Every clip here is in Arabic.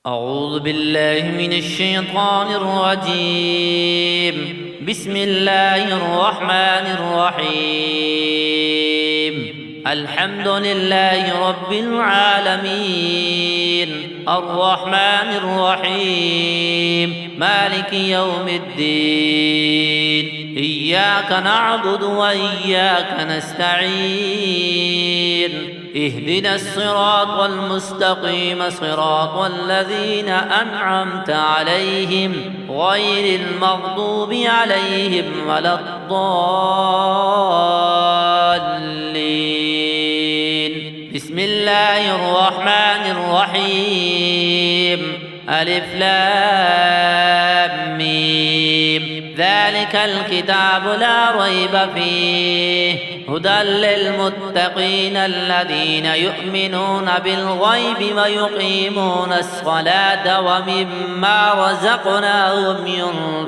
أعوذ بالله من الشيطان الرجيم. بسم الله الرحمن الرحيم. الحمد لله رب العالمين، الرحمن الرحيم، مالك يوم الدين. إياك نعبد وإياك نستعين. اهدنا الصراط المستقيم، صراط الذين أنعمت عليهم غير المغضوب عليهم ولا الضالين. بسم الله الرحمن الرحيم. ألف لام ميم. ذلك الكتاب لا ريب فيه هدى للمتقين الذين يؤمنون بالغيب ويقيمون الصلاة ومما رزقناهم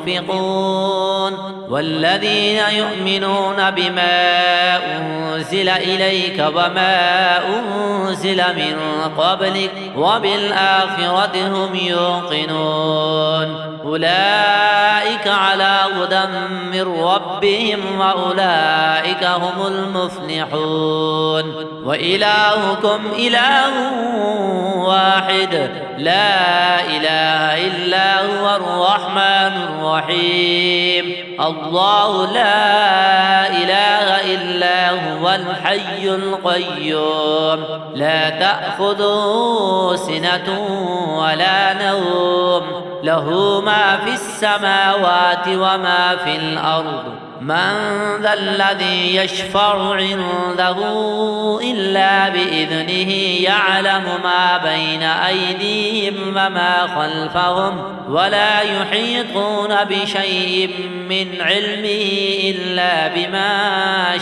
ينفقون، والذين يؤمنون بما أنزل إليك وما أنزل من قبلك وبالآخرة هم يوقنون. أولئك على هدى من ربهم وأولئك هم المفلحون. وإلهكم إله واحد لا إله إلا هو الرحمن الرحيم. الله لا إله إلا هو الحي القيوم، لا تأخذه سنة ولا نوم، له ما في السماوات وما في الأرض. من ذا الذي يشفع عنده إلا بإذنه، يعلم ما بين أيديهم وما خلفهم، ولا يحيطون بشيء من علمه إلا بما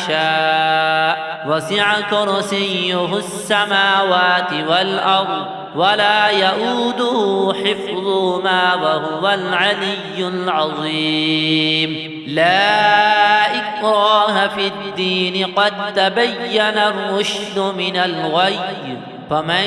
شاء. وسع كرسيه السماوات والأرض ولا يؤوده حفظهما وهو العلي العظيم. لا إكراه في الدين، قد تبين الرشد من الغي، فمن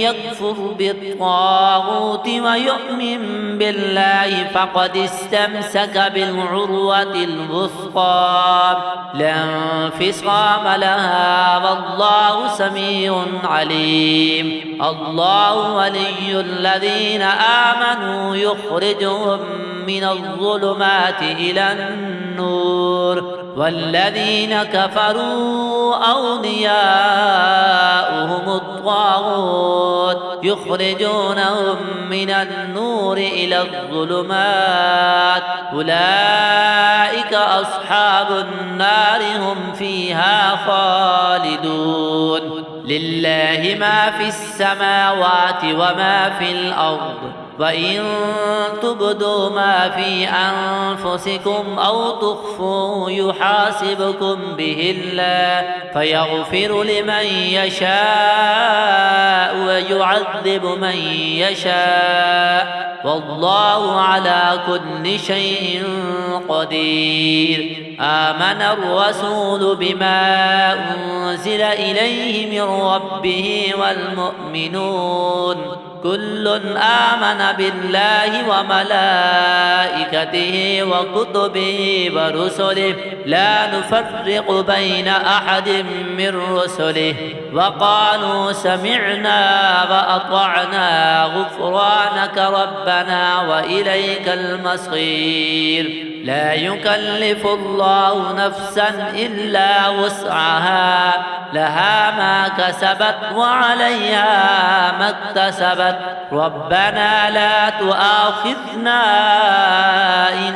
يكفر بالطاغوت ويؤمن بالله فقد استمسك بالعروة الوثقى لا انفصام لها، والله سميع عليم. الله ولي الذين آمنوا يخرجهم من الظلمات إلى النور، والذين كفروا أولياؤهم الطاغوت يخرجونهم من النور إلى الظلمات. أولئك أصحاب النار هم فيها خالدون. لله ما في السماوات وما في الأرض، وإن تبدوا ما في أنفسكم أو تخفوه يحاسبكم به الله، فيغفر لمن يشاء ويعذب من يشاء، والله على كل شيء قدير. آمن الرسول بما أنزل إليه من ربه والمؤمنون كل آمن بالله وملائكته وكتبه ورسله لا نفرق بين أحد من رسله، وقالوا سمعنا وأطعنا غفرانك ربنا وإليك المصير. لا يكلف الله نفسا إلا وسعها، لها ما كسبت وعليها ما اكتسبت. ربنا لا تؤاخذنا إن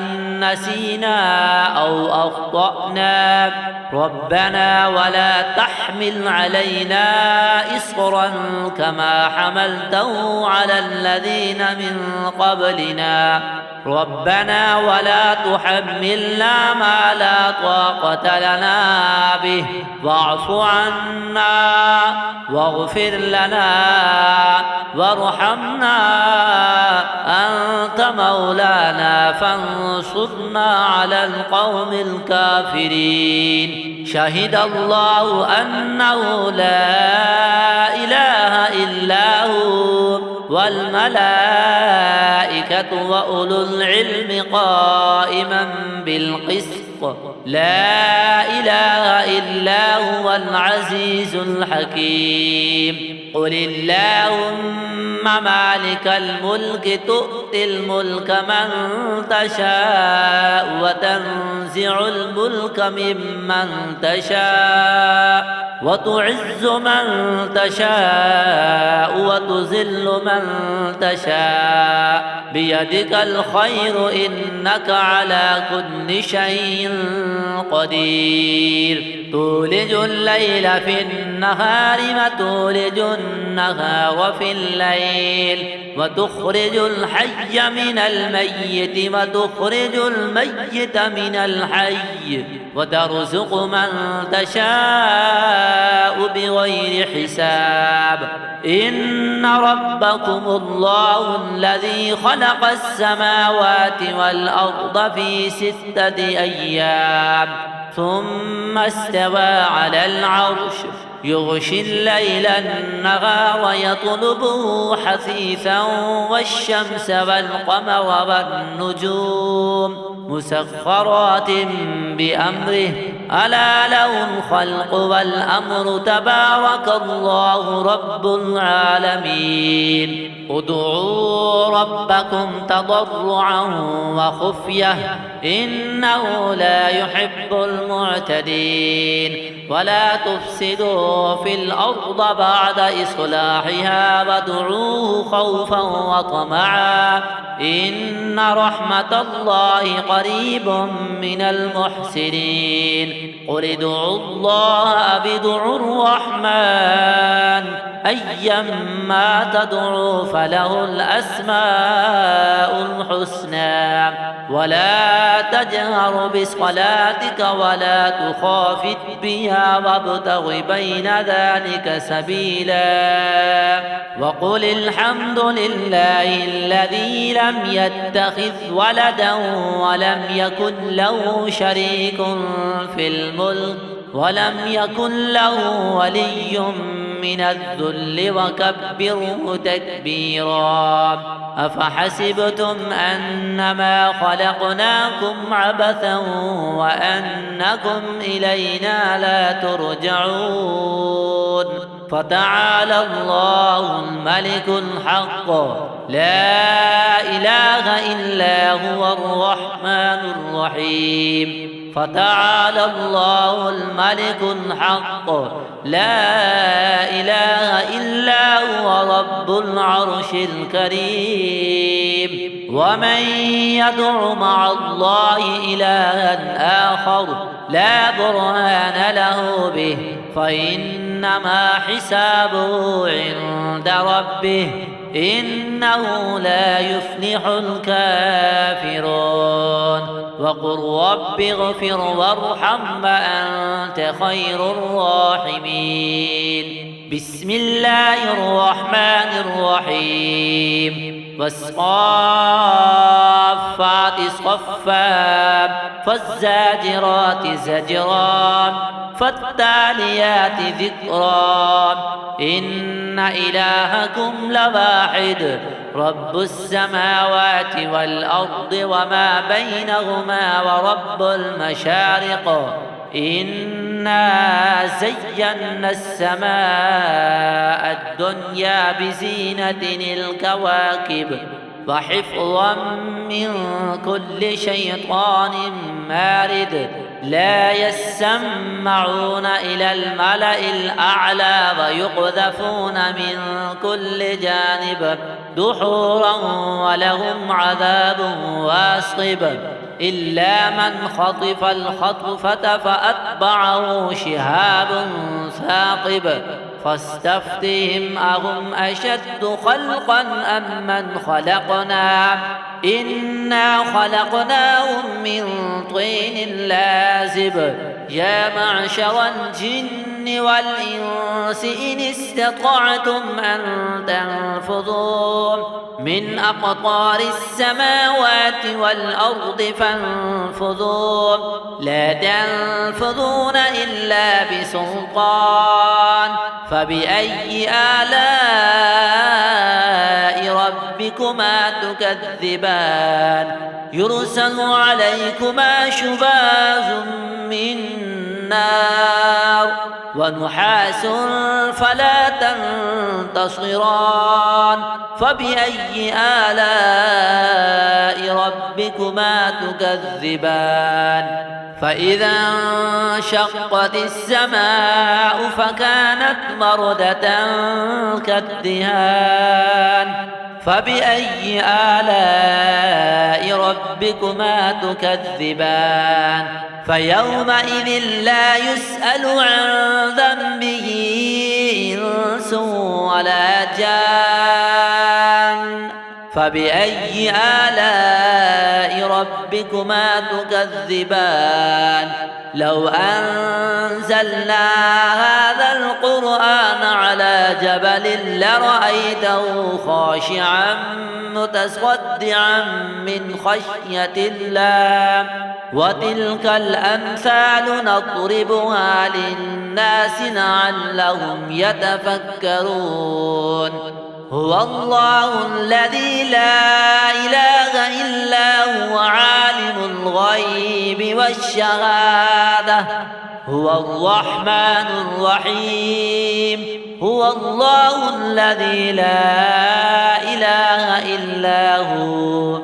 نسينا أو أخطأنا، ربنا ولا تحمل علينا إصرا كما حملته على الذين من قبلنا، ربنا ولا تحملنا ما لا طاقة لنا به، واعف عنا واغفر لنا وارحمنا، أنت مولانا فانصرنا على القوم الكافرين. شهد الله أنه لا إله إلا هو والملائكة وأولو العلم قائما بالقسط لا إله إلا هو العزيز الحكيم قل اللهم مالك الملك تؤتي الملك من تشاء وتنزع الملك ممن تشاء وتعز من تشاء وتذل من تشاء بيدك الخير إنك على كل شيء قدير تولج الليل في النهار وتولج النهار في الليل وتخرج الحي من الميت وتخرج الميت من الحي وترزق من تشاء بغير حساب إن ربكم الله الذي خلق السماوات والأرض في 6 أيام ثم استوى على العرش يغشي الليل النهار يطلبه حثيثا والشمس والقمر والنجوم مسخرات بأمره ألا له الخلق والأمر تبارك الله رب العالمين ادعوا ربكم تضرعا وخفية إنه لا يحب المعتدين ولا تفسدوا في الأرض بعد إصلاحها وادعوه خوفا وطمعا إن رحمة الله قريب من المحسنين قل ادعوا الله أو ادعوا الرحمن أيما تدعوا فله الأسماء الحسنى ولا تجهر بصلاتك ولا تخافت بها وابتغ بين ذلك سبيلا وقل الحمد لله الذي لم يتخذ ولدا ولم يكن له شريك في الملك ولم يكن له ولي من الذل وكبره تكبيرا أفحسبتم أنما خلقناكم عبثا وأنكم إلينا لا ترجعون فتعالى الله الملك الحق لا إله إلا هو الرحمن الرحيم فتعالى الله الملك الحق لا إله إلا هو رب العرش الكريم ومن يدع مع الله إلها آخر لا برهان له به فإنما حسابه عند ربه إنه لا يفلح الكافرون وقل رب اغفر وارحم وأنت خير الراحمين بسم الله الرحمن الرحيم والصافات صفا فالزاجرات زجرا فالتاليات ذكرا إن إلهكم لواحد رب السماوات والأرض وما بينهما ورب المشارق إنا زينا السماء الدنيا بزينة الكواكب وحفظا من كل شيطان مارد لا يسمعون إلى الملأ الأعلى ويقذفون من كل جانب دحورا ولهم عذاب واصب إلا من خطف الخطفة فأتبعه شهاب ثاقب فاستفتهم أهم أشد خلقا أم من خلقنا إنا خلقناهم من طين لازب يا معشر الجن والإنس إن استطعتم أن تنفذوا من أقطار السماوات والأرض فانفذوا لا تنفذون إلا بسلطان فبأي آلاء ربكما تكذبان يرسل عليكما شواظ من نار ونحاس فلا تنتصران فبأي آلاء ربكما تكذبان فإذا انشقت السماء فكانت وردة كالدهان فبأي آلاء ربكما تكذبان فيومئذ لا يسأل عن ذنبه إنس ولا جان فبأي آلاء ربكما تكذبان لو أنزلنا هذا القرآن على جبل لرأيته خاشعا متصدعا من خشية الله وتلك الأمثال نضربها للناس لعلهم يتفكرون هو الله الذي لا إله إلا هو عالم الغيب والشهادة هو الرحمن الرحيم هو الله الذي لا إله إلا هو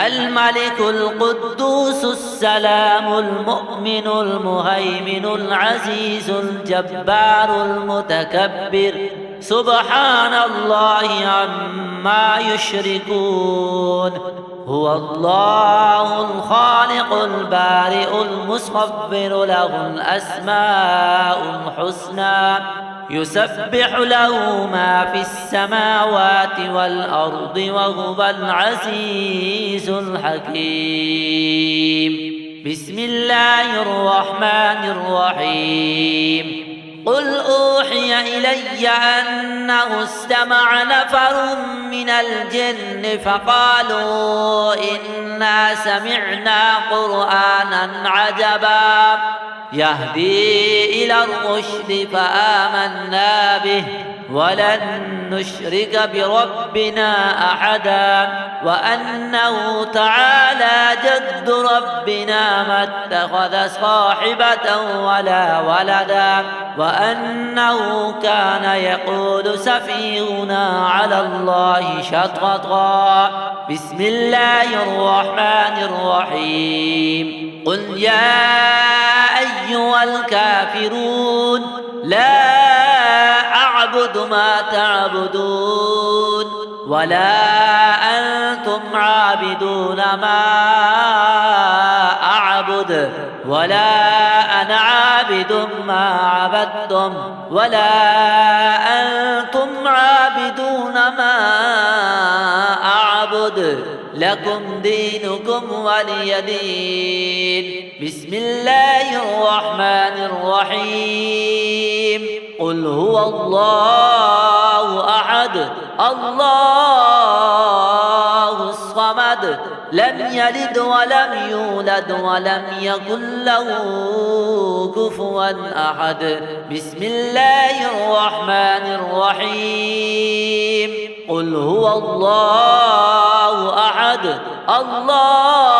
الملك القدوس السلام المؤمن المهيمن العزيز الجبار المتكبر سبحان الله عما يشركون هو الله الخالق البارئ المصور له الأسماء الحسنى يسبح له ما في السماوات والأرض وهو العزيز الحكيم بسم الله الرحمن الرحيم قل أوحي إلي أنه استمع نفر من الجن فقالوا إنا سمعنا قرآنا عجبا يهدي إلى الرشد فآمنا به ولن نشرك بربنا أحدا وأنه تعالى جد ربنا ما اتخذ صاحبة ولا ولدا وأنه كان يقول سفيهنا على الله شططا بسم الله الرحمن الرحيم قل يا أيها الكافرون لا أعبد ما تعبدون ولا أنتم عابدون ما أعبد ولا أنا عابد ما عبدتم ولا أنتم عابدون ما أعبد لكم دينكم ولي دين بسم الله الرحمن الرحيم قل هو الله أحد الله الصمد لم يلد ولم يولد ولم يكن له كفوا أحد بسم الله الرحمن الرحيم قل هو الله أحد الله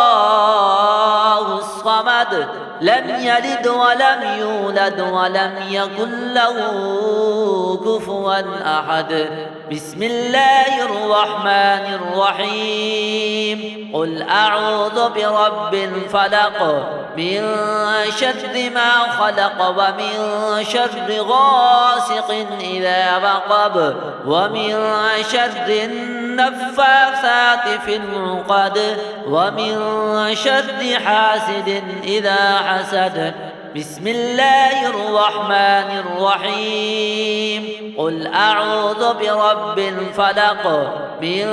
الصمد لم يلد ولم يولد ولم يكن له كفوا أحد بسم الله الرحمن الرحيم قل أعوذ برب الفلق من شر ما خلق ومن شر غاسق إذا وقب ومن شر النفاثات في العقد ومن شر حاسد إذا حسد بسم الله الرحمن الرحيم قل أعوذ برب الفلق من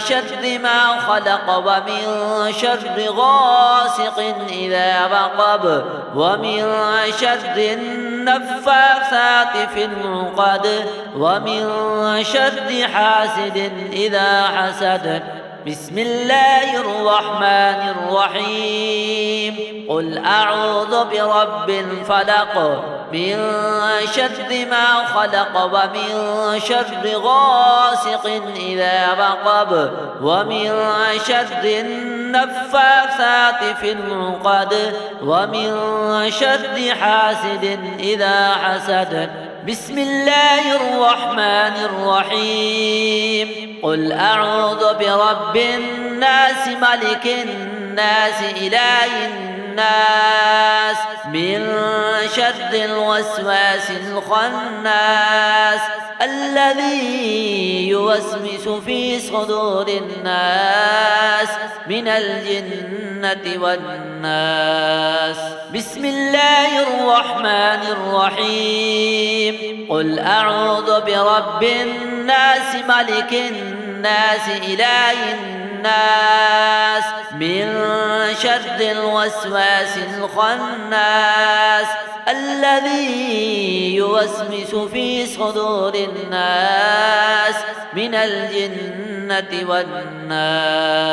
شر ما خلق ومن شر غاسق إذا وقب ومن شر النفاثات في العقد ومن شر حاسد إذا حسد بسم الله الرحمن الرحيم قل أعوذ برب الفلق من شر ما خلق ومن شر غاسق إذا وقب ومن شر النفاثات في العقد ومن شر حاسد إذا حسد. بسم الله الرحمن الرحيم. قل أعوذ برب الناس ملك الناس إله الناس من شر الوسواس الخناس الذي يوسوس في صدور الناس من الجنة والناس. بسم الله الرحمن الرحيم. قل أعوذ برب الناس ملك الناس إله الناس من شر الوسواس الخناس الذي يوسوس في صدور الناس من الجنة والناس.